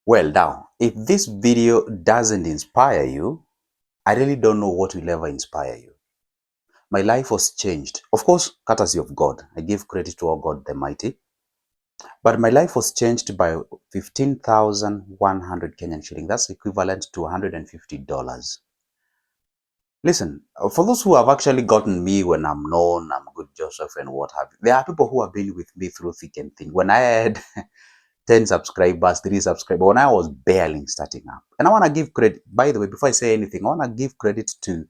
Well, now, if this video doesn't inspire you, I really don't know what will ever inspire you. My life was changed. Of course, courtesy of God. I give credit to our God the Mighty. But my life was changed by 15,100 Kenyan shilling. That's equivalent to $150. Listen, for those who have actually gotten me when I'm known, I'm good Joseph and what have you, there are people who have been with me through thick and thin. When I had 10 subscribers, 3 subscribers, when I was barely starting up. And I want to give credit, by the way, before I say anything, I want to give credit to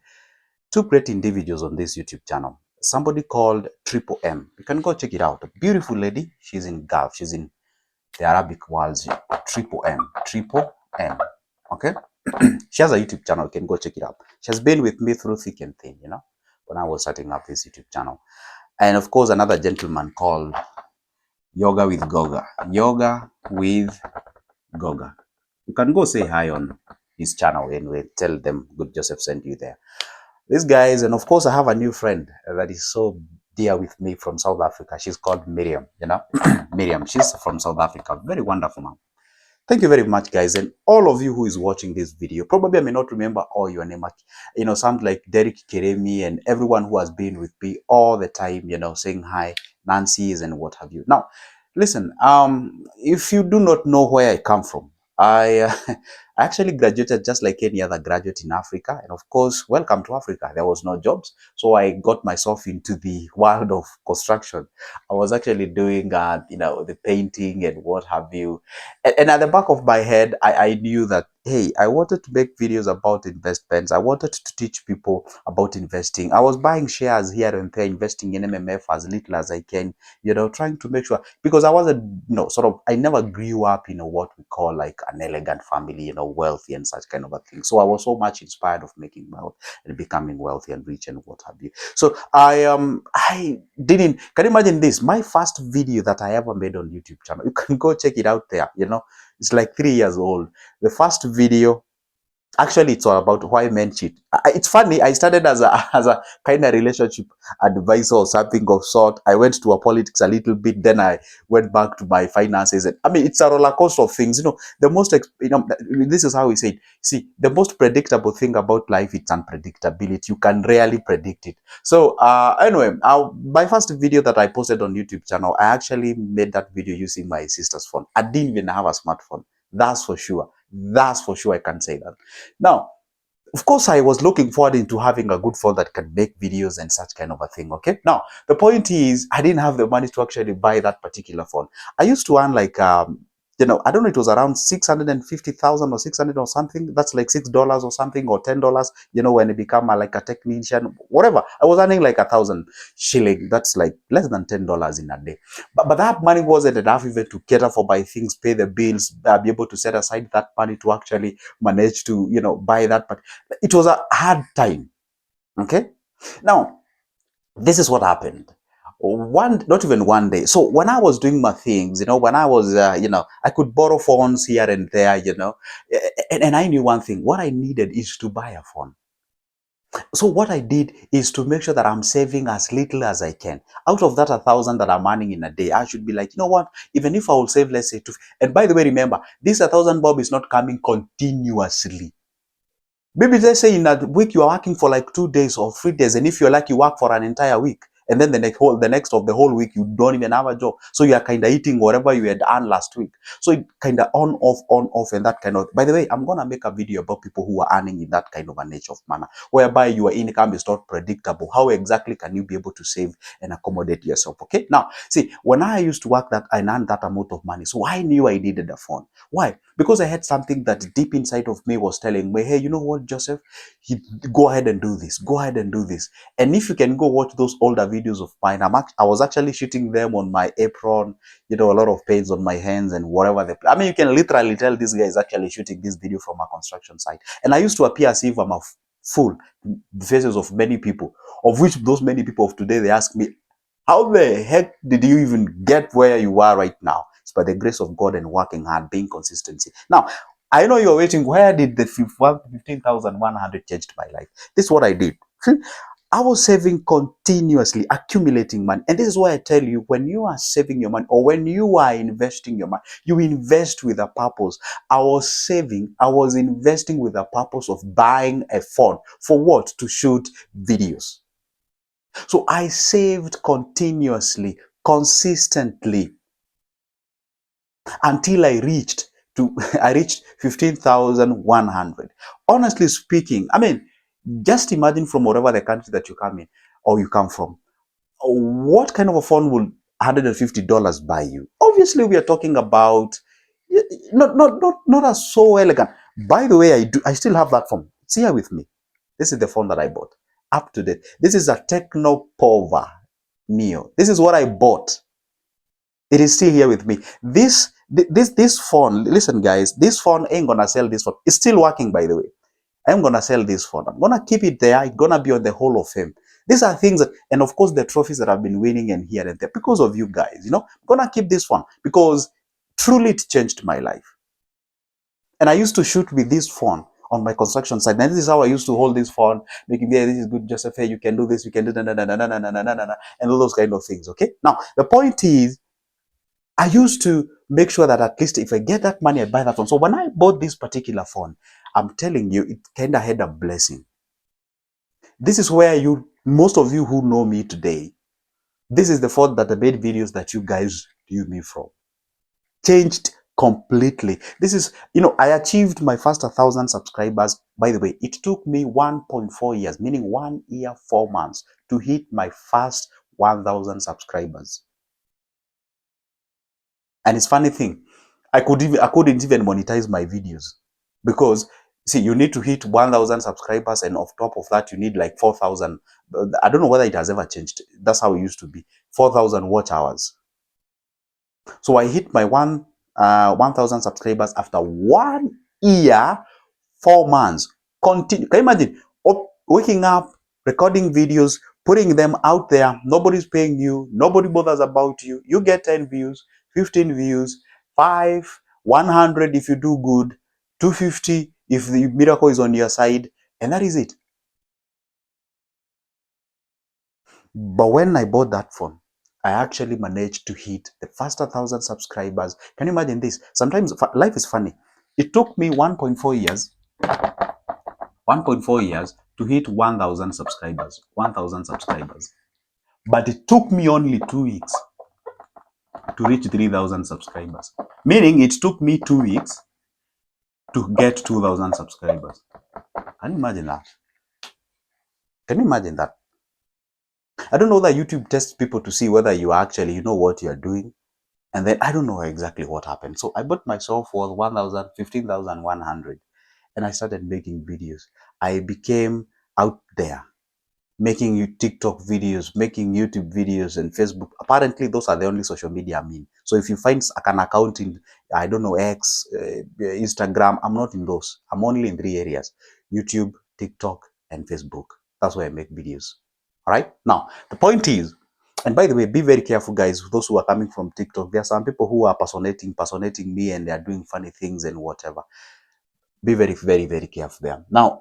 two great individuals on this YouTube channel. Somebody called Triple M. You can go check it out. A beautiful lady. She's in Gulf. She's in the Arabic world. Triple M. Triple M. Okay? She has a YouTube channel. You can go check it out. She has been with me through thick and thin, when I was setting up this YouTube channel. And of course, another gentleman called Yoga with Goga. Yoga with Goga. You can go say hi on his channel anyway. Tell them Good Joseph sent you there. These guys, and of course, I have a new friend that is so dear with me from South Africa. She's called Miriam, Miriam, she's from South Africa. Very wonderful man. Thank you very much, guys. And all of you who is watching this video, probably I may not remember all your name. Sound like Derek Keremi and everyone who has been with me all the time, saying hi, Nancy's and what have you. Now, listen, if you do not know where I come from, I I actually graduated just like any other graduate in Africa. And of course, welcome to Africa. There was no jobs. So I got myself into the world of construction. I was actually doing, the painting and what have you. And at the back of my head, I knew that, hey, I wanted to make videos about investments. I wanted to teach people about investing. I was buying shares here and there, investing in MMF as little as I can, trying to make sure, because I wasn't, I never grew up in what we call like an elegant family, wealthy and such kind of a thing. So I was so much inspired of making wealth and becoming wealthy and rich and what have you. So I didn't, can you imagine this? My first video that I ever made on YouTube channel, you can go check it out there, it's like 3 years old. The first video, actually, it's all about why men cheat. It's funny. I started as a as a kind of relationship advisor or something of sort. I went to a politics a little bit, then I went back to my finances. And I mean, it's a roller coaster of things. The most, this is how we say it. See, the most predictable thing about life is unpredictability. You can rarely predict it. So, anyway, my first video that I posted on YouTube channel, I actually made that video using my sister's phone. I didn't even have a smartphone. That's for sure. That's for sure. I can say that. Now, of course, I was looking forward into having a good phone that can make videos and such kind of a thing. Okay. Now, the point is, I didn't have the money to actually buy that particular phone. I used to earn like, I don't know, it was around 650,000 or 600 or something. That's like $6 or something, or $10. When it become like a technician, whatever. I was earning like 1,000 shilling. That's like less than $10 in a day. But that money wasn't enough even to cater for my things, pay the bills, be able to set aside that money to actually manage to, buy that. But it was a hard time. Okay. Now, this is what happened. Not even one day. So when I was doing my things, when I was, I could borrow phones here and there, and I knew one thing. What I needed is to buy a phone. So what I did is to make sure that I'm saving as little as I can. Out of that 1,000 that I'm earning in a day, I should be like, you know what? Even if I will save, let's say, two. And by the way, remember, this 1,000 bob is not coming continuously. Maybe let's say in a week you are working for like 2 days or 3 days, and if you're like you work for an entire week, and then the next of the whole week you don't even have a job, so you are kind of eating whatever you had earned last week. So it kind of on off, and that kind of. By the way, I'm gonna make a video about people who are earning in that kind of a nature of manner, whereby your income is not predictable. How exactly can you be able to save and accommodate yourself? Okay, now see, when I used to work that I earned that amount of money, so I knew I needed a phone. Why? Because I had something that deep inside of me was telling me, hey, you know what, Joseph, go ahead and do this. Go ahead and do this. And if you can go watch those older videos of mine, I was actually shooting them on my apron, a lot of pains on my hands and whatever. I mean, you can literally tell this guy is actually shooting this video from a construction site. And I used to appear as if I'm a fool, the faces of many people, of which those many people of today, they ask me, how the heck did you even get where you are right now? It's by the grace of God and working hard, being consistency. Now, I know you're waiting, where did the 15,100 changed my life? This is what I did. I was saving continuously, accumulating money. And this is why I tell you, when you are saving your money or when you are investing your money, you invest with a purpose. I was saving, I was investing with a purpose of buying a phone. For what? To shoot videos. So I saved continuously, consistently, until I reached to I reached 15,100. Honestly speaking, I mean, just imagine from whatever the country that you come in or you come from, what kind of a phone will $150 buy you? Obviously, we are talking about not as so elegant. By the way, I still have that phone. It's here with me. This is the phone that I bought. Up to date. This is a Techno Pova Neo. This is what I bought. It is still here with me. This phone, listen guys, this phone ain't gonna sell this phone. It's still working, by the way. I'm gonna sell this phone. I'm gonna keep it there. It's gonna be on the Hall of Fame. These are things that, and of course the trophies that I've been winning and here and there because of you guys. I'm gonna keep this phone because truly it changed my life. And I used to shoot with this phone on my construction site. And this is how I used to hold this phone, making, yeah, this is good, Joseph. Hey, you can do this, you can do that, and all those kind of things. Okay. Now the point is, I used to make sure that at least if I get that money, I buy that phone. So when I bought this particular phone, I'm telling you, it kind of had a blessing. This is where most of you who know me today, this is the phone that I made videos that you guys knew me from. Changed completely. This is, I achieved my first 1,000 subscribers. By the way, it took me 1.4 years, meaning 1 year, 4 months to hit my first 1,000 subscribers. And it's funny thing, I couldn't even monetize my videos because see, you need to hit 1,000 subscribers, and off top of that, you need like 4,000. I don't know whether it has ever changed. That's how it used to be. 4,000 watch hours. So I hit my 1,000 subscribers after 1 year, 4 months. Continue. Can you imagine waking up, recording videos, putting them out there? Nobody's paying you. Nobody bothers about you. You get 10 views, 15 views, 5, 100 if you do good, 250 if the miracle is on your side, and that is it. But when I bought that phone, I actually managed to hit the first 1,000 subscribers. Can you imagine this? Sometimes life is funny. It took me 1.4 years to hit 1,000 subscribers. 1,000 subscribers. But it took me only 2 weeks to reach 3,000 subscribers. Meaning it took me 2 weeks to get 2,000 subscribers. Can you imagine that? Can you imagine that? I don't know that YouTube tests people to see whether you actually know what you're doing. And then I don't know exactly what happened. So I bought myself for 15,100 and I started making videos. I became out there making TikTok videos, making YouTube videos and Facebook. Apparently, those are the only social media I'm in. So if you find an account in, I don't know, X, Instagram, I'm not in those. I'm only in 3 areas: YouTube, TikTok, and Facebook. That's where I make videos. All right. Now, the point is, and by the way, be very careful, guys. Those who are coming from TikTok, there are some people who are personating me, and they are doing funny things and whatever. Be very, very, very careful there. Now,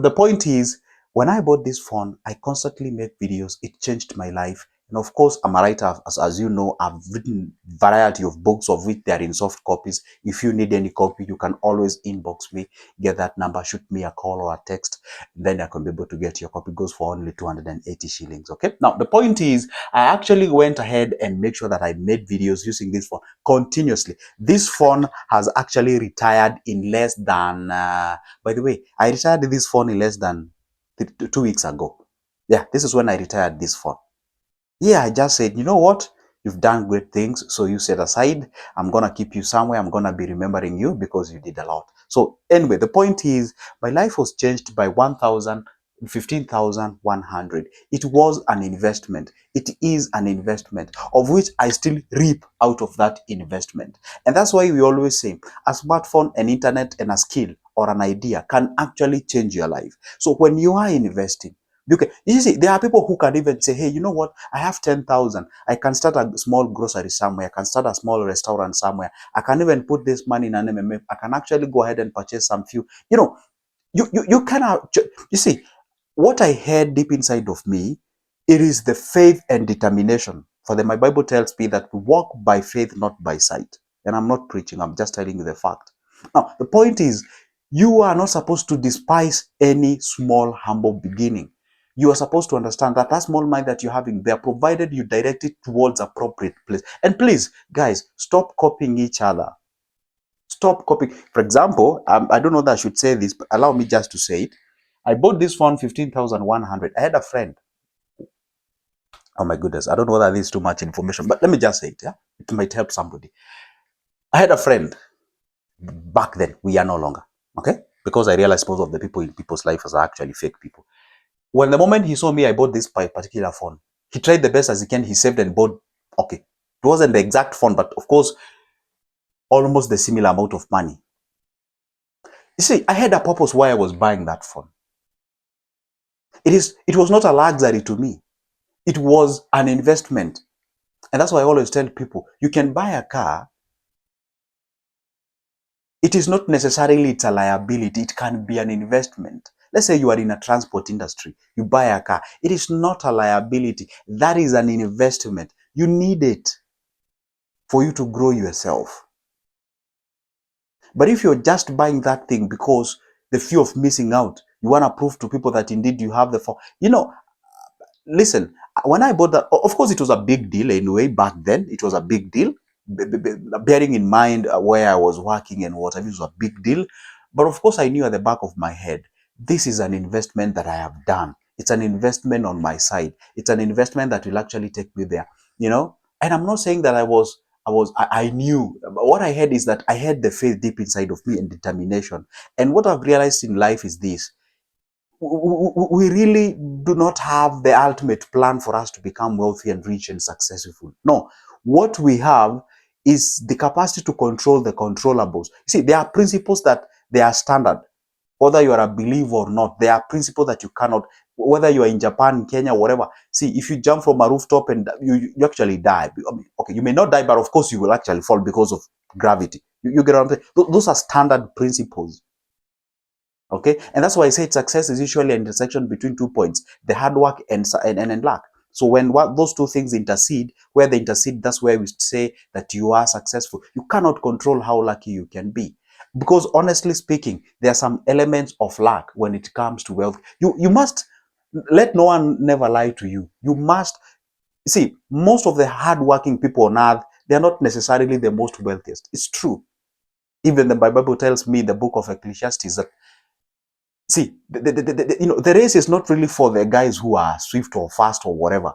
the point is, when I bought this phone, I constantly make videos. It changed my life. And of course, I'm a writer. As you know, I've written variety of books, of which they are in soft copies. If you need any copy, you can always inbox me, get that number, shoot me a call or a text. Then I can be able to get your copy. It goes for only 280 shillings. Okay. Now, the point is, I actually went ahead and make sure that I made videos using this phone continuously. This phone has actually retired in less than, by the way, I retired this phone in less than 2 weeks ago. Yeah, this is when I retired this phone. Yeah, I just said, you know what? You've done great things. So you set aside, I'm going to keep you somewhere. I'm going to be remembering you because you did a lot. So anyway, the point is, my life was changed by 15,100. It was an investment. It is an investment of which I still reap out of that investment. And that's why we always say a smartphone, an internet, and a skill or an idea can actually change your life. So when you are investing, you see, there are people who can even say, hey, you know what? I have 10,000. I can start a small grocery somewhere. I can start a small restaurant somewhere. I can even put this money in an MMF. I can actually go ahead and purchase some few. You cannot, you see, what I heard deep inside of me, it is the faith and determination. For my Bible tells me that we walk by faith, not by sight. And I'm not preaching, I'm just telling you the fact. Now, the point is, you are not supposed to despise any small, humble beginning. You are supposed to understand that that small mind that you're having there, provided you direct it towards appropriate place. And please, guys, stop copying each other. Stop copying. For example, I don't know that I should say this, but allow me just to say it. I bought this phone 15,100. I had a friend. Oh my goodness, I don't know that this is too much information, but let me just say it. Yeah, it might help somebody. I had a friend back then. We are no longer, okay, because I realized most of the people in people's lives are actually fake people. When the moment he saw me, I bought this particular phone. He tried the best as he can. He saved and bought. Okay, it wasn't the exact phone, but of course, almost the similar amount of money. You see, I had a purpose why I was buying that phone. It was not a luxury to me. It was an investment. And that's why I always tell people, you can buy a car. It is not necessarily it's a liability. It can be an investment. Let's say you are in a transport industry. You buy a car. It is not a liability. That is an investment. You need it for you to grow yourself. But if you're just buying that thing because the fear of missing out, you want to prove to people that indeed you have the phone. Listen, when I bought that, of course, it was a big deal anyway. Back then, it was a big deal. Bearing in mind where I was working and what, it was a big deal. But of course, I knew at the back of my head, this is an investment that I have done. It's an investment on my side. It's an investment that will actually take me there. And I'm not saying that I knew. What I had is that I had the faith deep inside of me and determination. And what I've realized in life is this: we really do not have the ultimate plan for us to become wealthy and rich and successful. No, what we have is the capacity to control the controllables. See, there are principles that they are standard, whether you are a believer or not. There are principles that you cannot, whether you are in Japan, Kenya, whatever. See, if you jump from a rooftop and you actually die. I mean, okay, you may not die, but of course you will actually fall because of gravity. You get what I'm saying? Those are standard principles. Okay, and that's why I said success is usually an intersection between 2 points: the hard work and luck. So when those two things intercede, where they intercede, that's where we say that you are successful. You cannot control how lucky you can be, because honestly speaking, there are some elements of luck when it comes to wealth. You must let no one never lie to you. You must see, most of the hardworking people on earth, they are not necessarily the most wealthiest. It's true. Even the Bible tells me, the book of Ecclesiastes, that see, the race is not really for the guys who are swift or fast or whatever,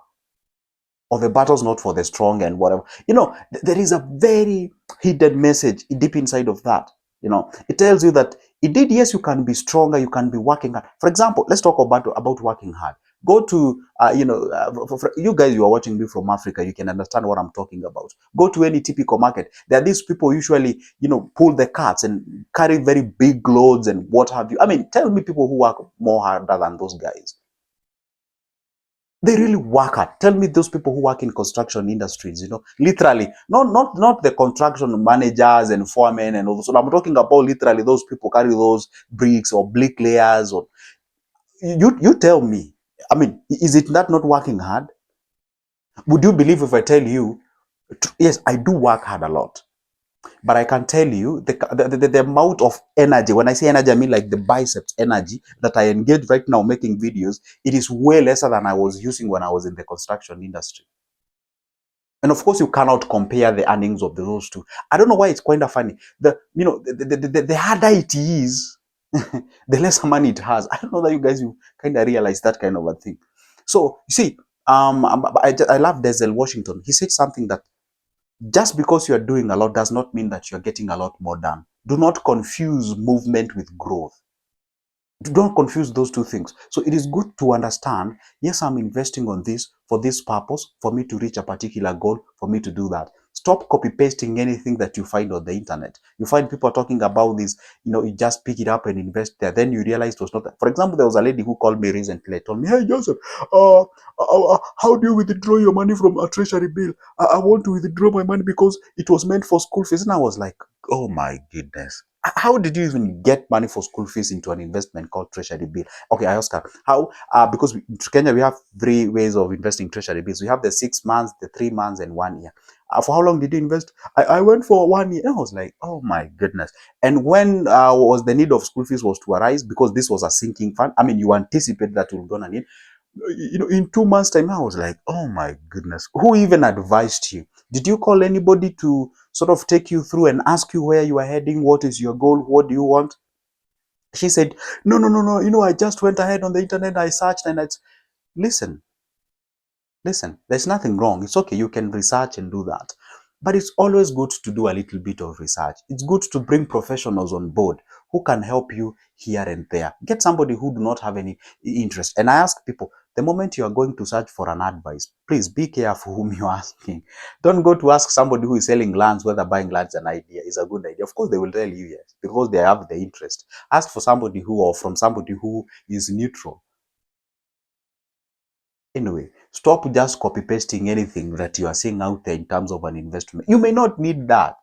or the battle's not for the strong and whatever. There is a very hidden message deep inside of that. It tells you that indeed, yes, you can be stronger, you can be working hard. For example, let's talk about working hard. Go to, for you guys, you are watching me from Africa, you can understand what I'm talking about. Go to any typical market. There are these people usually, pull the carts and carry very big loads and what have you. I mean, tell me people who work more harder than those guys. They really work hard. Tell me those people who work in construction industries, literally, not the construction managers and foremen and all those. So I'm talking about literally those people carry those bricks or bricklayers. Or you tell me. I mean, is it not working hard? Would you believe if I tell you, yes, I do work hard a lot, but I can tell you the amount of energy. When I say energy, I mean like the biceps energy that I engage right now making videos. It is way lesser than I was using when I was in the construction industry. And of course, you cannot compare the earnings of those two. I don't know why it's kind of funny. The harder it is, the less money it has. I don't know that you guys, you kind of realize that kind of a thing. So you see, I love Denzel Washington. He said something that just because you are doing a lot does not mean that you are getting a lot more done. Do not confuse movement with growth. Don't confuse those two things. So it is good to understand, yes, I'm investing on this for this purpose, for me to reach a particular goal, for me to do that. Stop copy pasting anything that you find on the internet. You find people talking about this, you just pick it up and invest there. Then you realize it was not that. For example, there was a lady who called me recently, told me, "Hey Joseph, how do you withdraw your money from a treasury bill? I want to withdraw my money because it was meant for school fees." And I was like, oh my goodness. How did you even get money for school fees into an investment called treasury bill? Okay, I ask her how. Because in Kenya we have three ways of investing treasury bills. We have the 6 months, the 3 months, and 1 year. For how long did you invest? I went for 1 year. I was like, oh my goodness. And when was the need of school fees was to arise, because this was a sinking fund. I mean, you anticipate that you're gonna need. In 2 months' time, I was like, oh my goodness, who even advised you? Did you call anybody to sort of take you through and ask you where you are heading? What is your goal? What do you want? She said, no, no, no, no. I just went ahead on the internet. I searched and listen, Listen, there's nothing wrong. It's okay. You can research and do that. But it's always good to do a little bit of research. It's good to bring professionals on board who can help you here and there. Get somebody who do not have any interest. And I ask people, the moment you are going to search for an advice, please be careful whom you're asking. Don't go to ask somebody who is selling lands whether buying lands an idea is a good idea. Of course, they will tell you yes, because they have the interest. Ask for somebody or from somebody who is neutral. Anyway, stop just copy pasting anything that you are seeing out there in terms of an investment. You may not need that.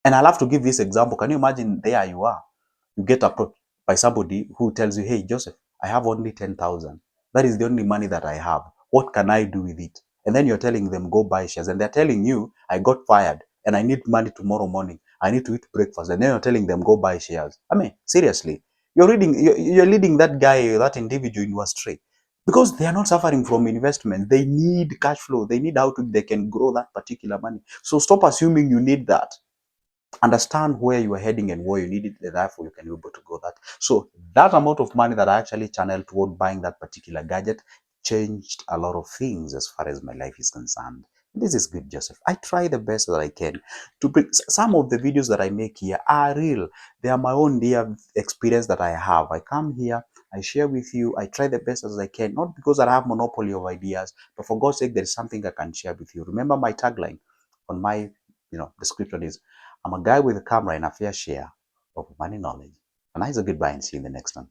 And I'll have to give this example. Can you imagine there you are? You get approached by somebody who tells you, hey, Joseph, I have only 10,000. That is the only money that I have. What can I do with it? And then you're telling them, go buy shares. And they're telling you, I got fired and I need money tomorrow morning. I need to eat breakfast. And then you're telling them, go buy shares. I mean, seriously, you're leading that guy, that individual into astray. Because they are not suffering from investment. They need cash flow. They need how they can grow that particular money. So stop assuming you need that. Understand where you are heading and where you need it, and therefore you can be able to go that. So that amount of money that I actually channeled toward buying that particular gadget changed a lot of things as far as my life is concerned. This is good, Joseph. I try the best that I can to bring. Some of the videos that I make here are real. They are my own dear experience that I have. I come here, I share with you, I try the best as I can, not because I have monopoly of ideas, but for God's sake, there is something I can share with you. Remember my tagline on my description is, I'm a guy with a camera and a fair share of money knowledge. A nice goodbye and see you in the next one.